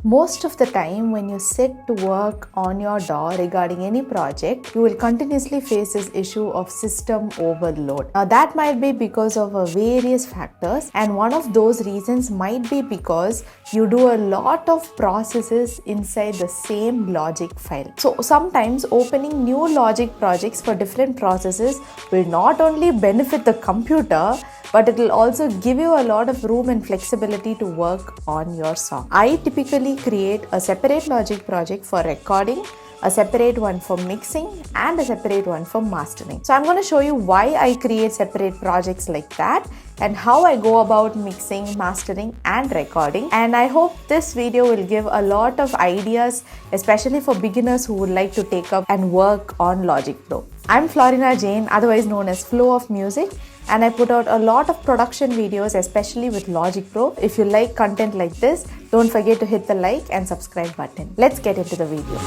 Most of the time, when you sit to work on your DAW regarding any project, you will continuously face this issue of system overload. Now, that might be because of various factors, and one of those reasons might be because you do a lot of processes inside the same logic file. So, sometimes opening new logic projects for different processes will not only benefit the computer, but it will also give you a lot of room and flexibility to work on your song. I typically create a separate logic project for recording, a separate one for mixing, and a separate one for mastering. So I'm going to show you why I create separate projects like that and how I go about mixing, mastering, and recording. And I hope this video will give a lot of ideas, especially for beginners who would like to take up and work on Logic Pro. I'm Florina Jain, otherwise known as Flow of Music, and I put out a lot of production videos, especially with Logic Pro. If you like content like this, don't forget to hit the like and subscribe button. Let's get into the video.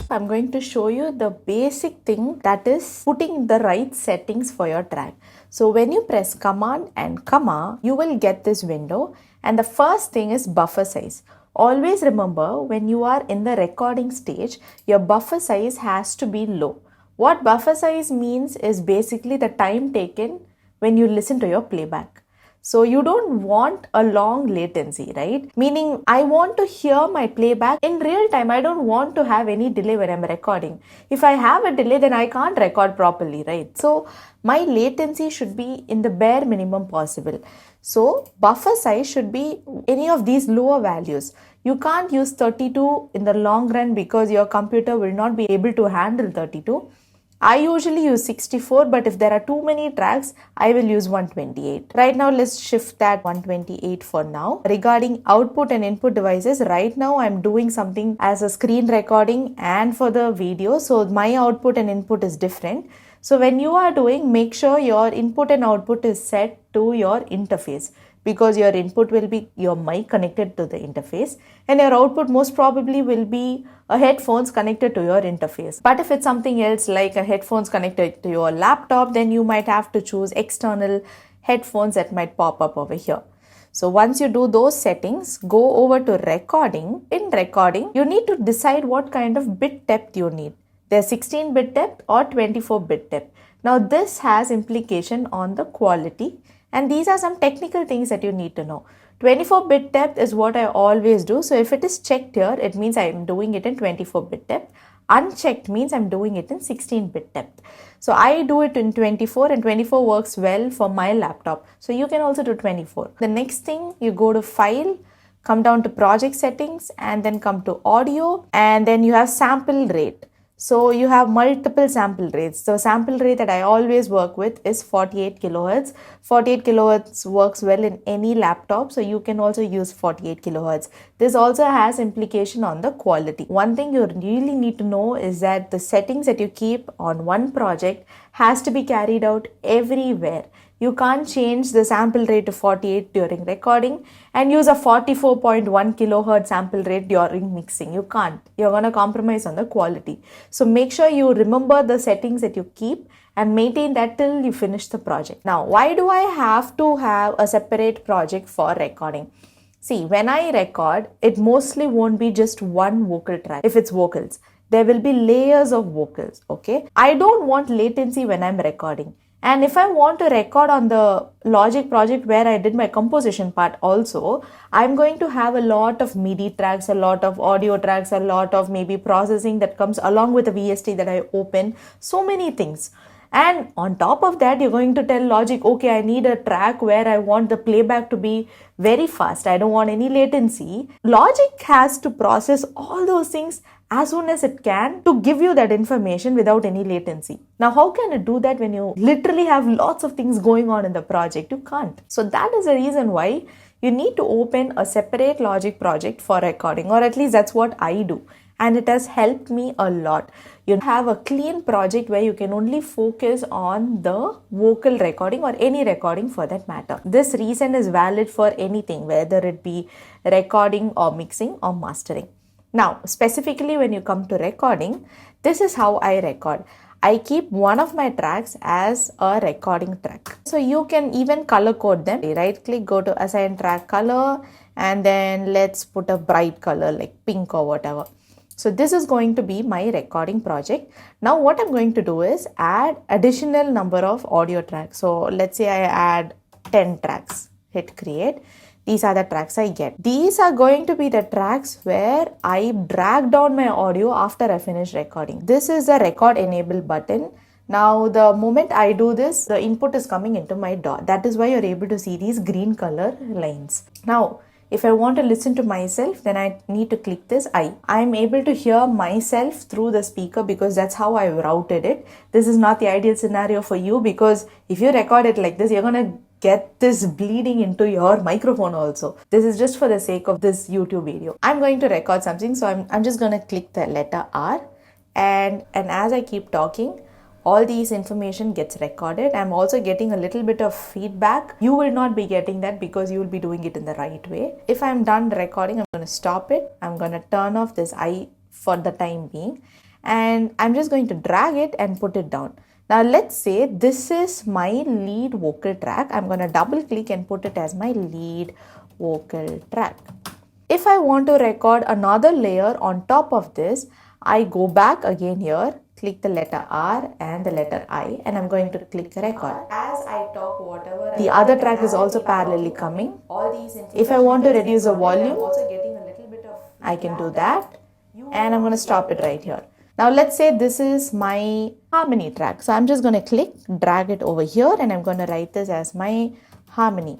I'm going to show you the basic thing, that is putting the right settings for your track. So when you press Command and comma, you will get this window, and the first thing is buffer size. Always remember, when you are in the recording stage, your buffer size has to be low. What buffer size means is basically the time taken when you listen to your playback. So you don't want a long latency, right? Meaning I want to hear my playback in real time. I don't want to have any delay when I'm recording. If I have a delay, then I can't record properly, right? So my latency should be in the bare minimum possible. So buffer size should be any of these lower values. You can't use 32 in the long run because your computer will not be able to handle 32. I usually use 64, but if there are too many tracks, I will use 128. Right now, let's shift that 128 for now. Regarding output and input devices, right now I'm doing something as a screen recording and for the video. So my output and input is different. So when you are doing, make sure your input and output is set to your interface, because your input will be your mic connected to the interface and your output most probably will be a headphones connected to your interface. But if it's something else like a headphones connected to your laptop, then you might have to choose external headphones that might pop up over here. So once you do those settings, go over to recording. In recording, you need to decide what kind of bit depth you need. There's 16-bit depth or 24-bit depth. Now this has implication on the quality, and these are some technical things that you need to know. 24-bit depth is what I always do. So if it is checked here, it means I am doing it in 24-bit depth. Unchecked means I'm doing it in 16-bit depth. So I do it in 24, and 24 works well for my laptop. So you can also do 24. The next thing, you go to File, come down to Project Settings, and then come to Audio, and then you have Sample Rate. So you have multiple sample rates. The sample rate that I always work with is 48 kilohertz. 48 kilohertz works well in any laptop, so you can also use 48 kilohertz. This also has implication on the quality. One thing you really need to know is that the settings that you keep on one project has to be carried out everywhere. You can't change the sample rate to 48 during recording and use a 44.1 kilohertz sample rate during mixing. You can't. You're going to compromise on the quality. So make sure you remember the settings that you keep and maintain that till you finish the project. Now, why do I have to have a separate project for recording? See, when I record, it mostly won't be just one vocal track. If it's vocals, there will be layers of vocals, okay? I don't want latency when I'm recording. And if I want to record on the Logic project where I did my composition part also, I'm going to have a lot of MIDI tracks, a lot of audio tracks, a lot of maybe processing that comes along with the VST that I open, so many things. And on top of that, you're going to tell Logic, okay, I need a track where I want the playback to be very fast. I don't want any latency. Logic has to process all those things as soon as it can to give you that information without any latency. Now, how can it do that when you literally have lots of things going on in the project? You can't. So that is the reason why you need to open a separate Logic project for recording, or at least that's what I do. And it has helped me a lot. You have a clean project where you can only focus on the vocal recording or any recording for that matter. This reason is valid for anything, whether it be recording or mixing or mastering. Now, specifically when you come to recording, this is how I record. I keep one of my tracks as a recording track. So you can even color code them. Right click, go to assign track color, and then let's put a bright color like pink or whatever. So this is going to be my recording project. Now what I'm going to do is add additional number of audio tracks. So let's say I add 10 tracks, hit create. These are the tracks I get. These are going to be the tracks where I drag down my audio after I finish recording. This is the record enable button. Now the moment I do this, the input is coming into my DAW. That is why you're able to see these green color lines. Now, if I want to listen to myself, then I need to click this I. I'm able to hear myself through the speaker because that's how I routed it. This is not the ideal scenario for you because if you record it like this, you're going to get this bleeding into your microphone also. This is just for the sake of this YouTube video. I'm going to record something, so I'm just going to click the letter R, and as I keep talking, all these information gets recorded. I'm also getting a little bit of feedback. You will not be getting that because you will be doing it in the right way. If I'm done recording, I'm going to stop it. I'm going to turn off this I for the time being, and I'm just going to drag it and put it down. Now let's say this is my lead vocal track. I'm going to double click and put it as my lead vocal track. If I want to record another layer on top of this, I go back again here, click the letter R and the letter I, and I'm going to click record. As I talk whatever, the other track is also parallelly coming. If I want to reduce the volume, I can do that, and I'm going to stop it right here. Now let's say this is my harmony track. So I'm just going to click, drag it over here, and I'm going to write this as my harmony.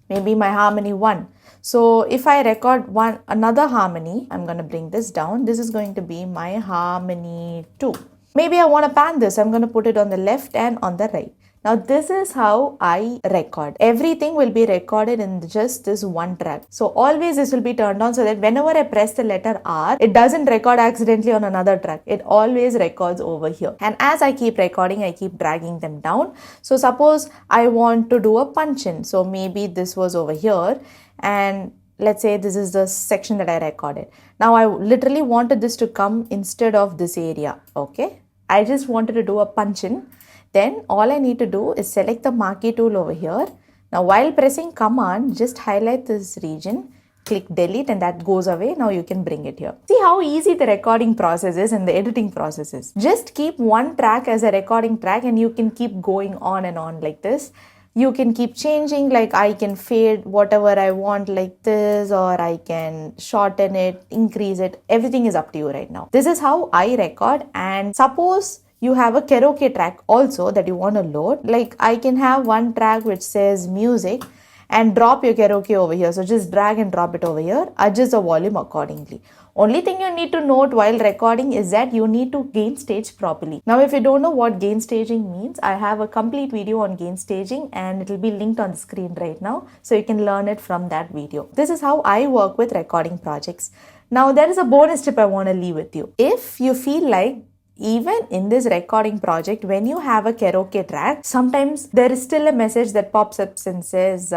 Maybe my harmony 1. So if I record another harmony, I'm going to bring this down. This is going to be my harmony 2. Maybe I want to pan this. I'm going to put it on the left and on the right. Now this is how I record. Everything will be recorded in just this one track. So always this will be turned on so that whenever I press the letter R, it doesn't record accidentally on another track. It always records over here. And as I keep recording, I keep dragging them down. So suppose I want to do a punch in. So maybe this was over here, and let's say this is the section that I recorded. Now I literally wanted this to come instead of this area. Okay. I just wanted to do a punch in. Then all I need to do is select the marquee tool over here. Now while pressing command, just highlight this region, click delete, and that goes away. Now you can bring it here. See how easy the recording process is and the editing process is. Just keep one track as a recording track and you can keep going on and on like this. You can keep changing, like I can fade whatever I want like this, or I can shorten it, increase it. Everything is up to you right now. This is how I record. And suppose you have a karaoke track also that you want to load. Like I can have one track which says music and drop your karaoke over here. So just drag and drop it over here. Adjust the volume accordingly. Only thing you need to note while recording is that you need to gain stage properly. Now if you don't know what gain staging means, I have a complete video on gain staging and it will be linked on the screen right now. So you can learn it from that video. This is how I work with recording projects. Now there is a bonus tip I want to leave with you. If you feel like even in this recording project, when you have a karaoke track, sometimes there is still a message that pops up and says,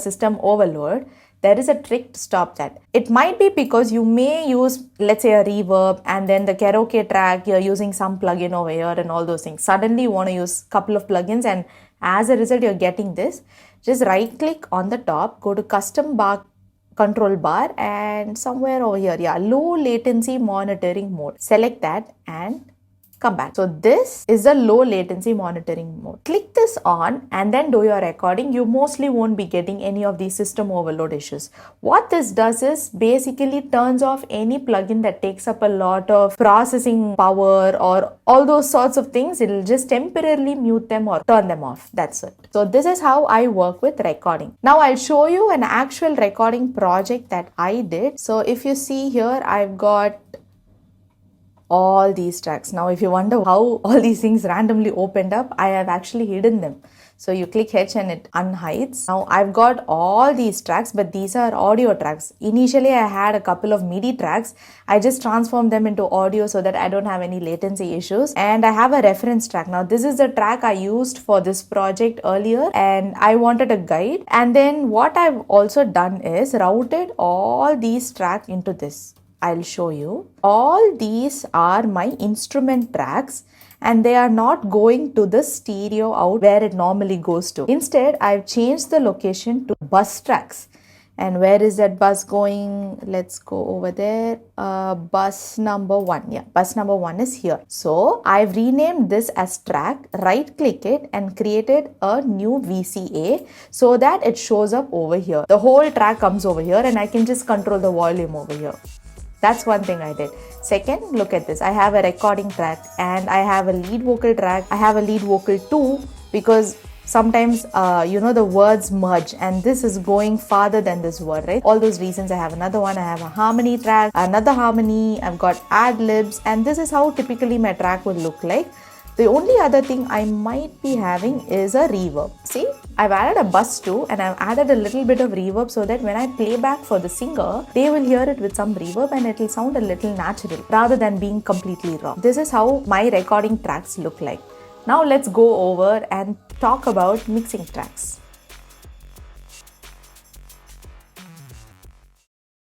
system overload. There is a trick to stop that. It might be because you may use, let's say, a reverb, and then the karaoke track, you're using some plugin over here and all those things. Suddenly you want to use a couple of plugins, and as a result, you're getting this. Just right click on the top, go to custom bar control bar, and somewhere over here, low latency monitoring mode. Select that and come back. So this is the low latency monitoring mode. Click this on and then do your recording. You mostly won't be getting any of these system overload issues. What this does is basically turns off any plugin that takes up a lot of processing power or all those sorts of things. It'll just temporarily mute them or turn them off. That's it. So this is how I work with recording. Now I'll show you an actual recording project that I did. So if you see here, I've got all these tracks. Now if you wonder how all these things randomly opened up, I have actually hidden them. So you click H and it unhides. Now I've got all these tracks, but these are audio tracks. Initially I had a couple of MIDI tracks. I just transformed them into audio so that I don't have any latency issues. And I have a reference track. Now this is the track I used for this project earlier, and I wanted a guide. And then what I've also done is routed all these tracks into this. I'll show you. All these are my instrument tracks, and they are not going to the stereo out where it normally goes to. Instead, I've changed the location to bus tracks. And where is that bus going? Let's go over there. Bus number 1. Yeah, bus number 1 is here. So I've renamed this as track, right click it and created a new VCA so that it shows up over here. The whole track comes over here and I can just control the volume over here. That's one thing I did. Second, look at this. I have a recording track and I have a lead vocal track. I have a lead vocal too because sometimes, the words merge and this is going farther than this word, right? All those reasons I have another one. I have a harmony track, another harmony. I've got ad-libs and this is how typically my track will look like. The only other thing I might be having is a reverb. See, I've added a bus too and I've added a little bit of reverb so that when I play back for the singer, they will hear it with some reverb and it will sound a little natural rather than being completely raw. This is how my recording tracks look like. Now let's go over and talk about mixing tracks.